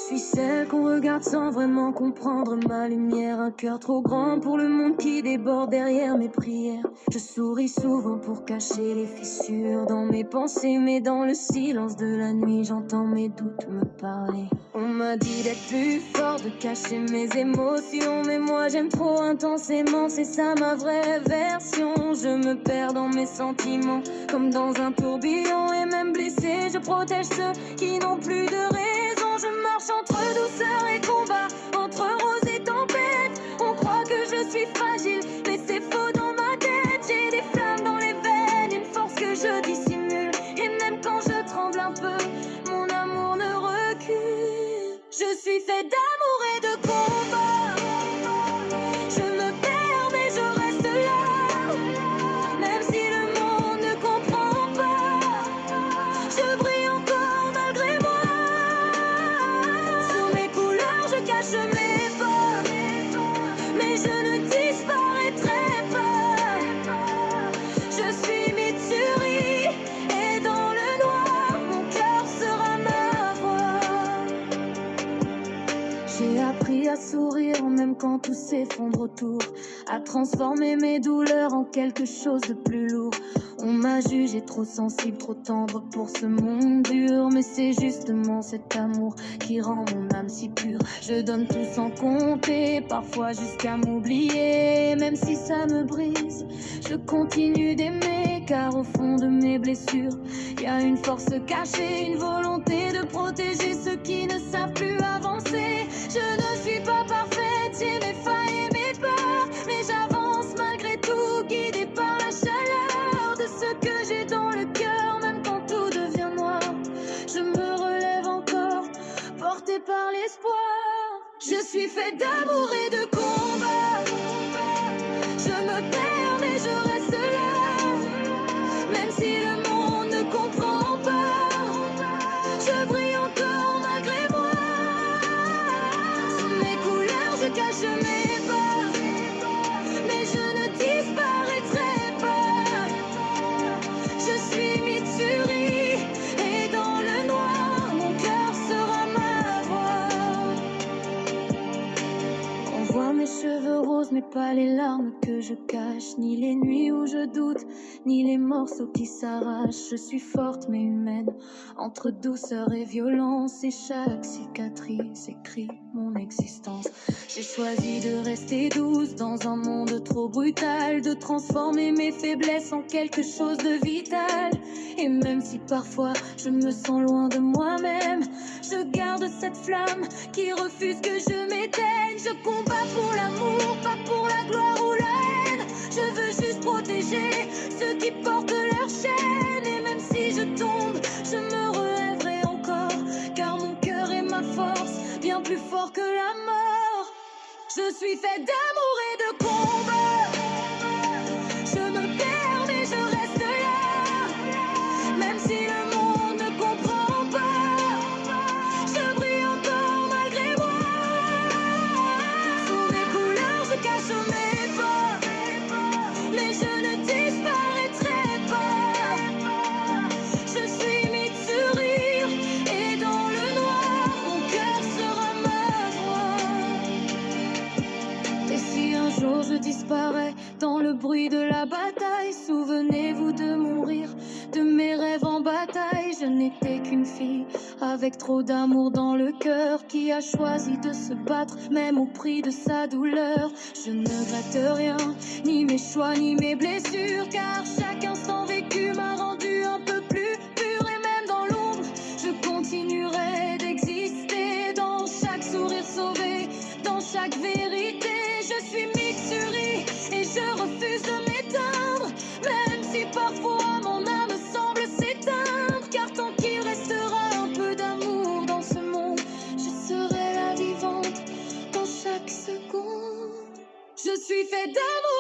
suis celle qu'on regarde sans vraiment comprendre ma lumière. Un cœur trop grand pour le monde qui déborde derrière mes prières. Je souris souvent pour cacher les fissures dans mes pensées, mais dans le silence de la nuit, j'entends mes doutes me parler. On m'a dit d'être plus fort, de cacher mes émotions, mais moi j'aime trop intensément, c'est ça ma vraie version. Je me perds dans mes sentiments, comme dans un tourbillon, et même blessé, je protège ceux qui n'ont plus de raison. Je marche entre douceur et combat, entre rose et tempête. On croit que je suis fragile, mais c'est faux dans ma tête. J'ai des flammes dans les veines, une force que je dissimule, et même quand je tremble un peu, mon amour ne recule. Je suis fait d'amour et de combat. Je me perds mais je reste là, même si le monde ne comprend pas. Je brille encore malgré moi. Sous mes couleurs je cache mes peurs, mais je ne disparaîtrai pas. Je suis Mitsuri, et dans le noir mon cœur sera ma voix. J'ai appris à sourire même quand tout s'effondre autour, à transformer mes douleurs en quelque chose de plus lourd. On m'a jugé trop sensible, trop tendre pour ce monde dur, mais c'est justement cet amour qui rend mon âme si pure. Je donne tout sans compter, parfois jusqu'à m'oublier. Même si ça me brise, je continue d'aimer, car au fond de mes blessures, y a une force cachée, une volonté de protéger ceux qui ne savent plus avancer. Je ne suis pas parfaite, j'ai mes failles et mes peurs, mais j'avance malgré tout, guidée par la chaleur de ce que j'ai dans le cœur. Même quand tout devient noir, je me relève encore, portée par l'espoir. Je suis faite d'amour et de combat. Je me perds mais je reste là, même si le monde ne comprend pas. Je brille encore malgré moi. Sous mes couleurs je cache mes peurs, mais je ne disparaîtrai pas. Je suis Mitsuri, et dans le noir mon cœur sera ma voix. On voit mes cheveux roses mais pas les larmes que je cache, ni les nuits où je doute, ni les morceaux qui s'arrachent. Je suis forte mais humaine, entre douceur et violence, et chaque cicatrice écrit mon existence. J'ai choisi de rester douce dans un monde trop brutal, de transformer mes faiblesses en quelque chose de vital. Et même si parfois je me sens loin de moi-même, je garde cette flamme qui refuse que je m'éteigne. Je combats pour l'amour, pas pour la gloire ou la haine. Je veux juste protéger ceux qui portent leur chaîne. Et même si je tombe, je me relèverai encore, car mon cœur est ma force, bien plus fort que la mort. Je suis faite d'amour et de combat. Je me perds mais je reste là, même si le monde ne comprend pas. Je brille encore malgré moi. Sous mes couleurs je cache mes peurs, mais je ne disparaîtrai pas. Je suis Mitsuri, et dans le noir mon cœur sera ma voix. Et si un jour je disparais dans le bruit de la bataille, souvenez-vous de mourir, de mes rêves en bataille. Je n'étais qu'une fille avec trop d'amour dans le cœur, qui a choisi de se battre même au prix de sa douleur. Je ne regrette rien, ni mes choix ni mes blessures, car chaque instant vécu m'a rendu un peu plus pure. Et même dans l'ombre, je continuerai d'exister, dans chaque sourire sauvé, dans chaque vérité. Je suis Mitsuri, et je refuse de m'éteindre, même si parfois mon âme semble s'éteindre. Car tant qu'il restera un peu d'amour dans ce monde, je serai la vivante dans chaque seconde. Je suis faite d'amour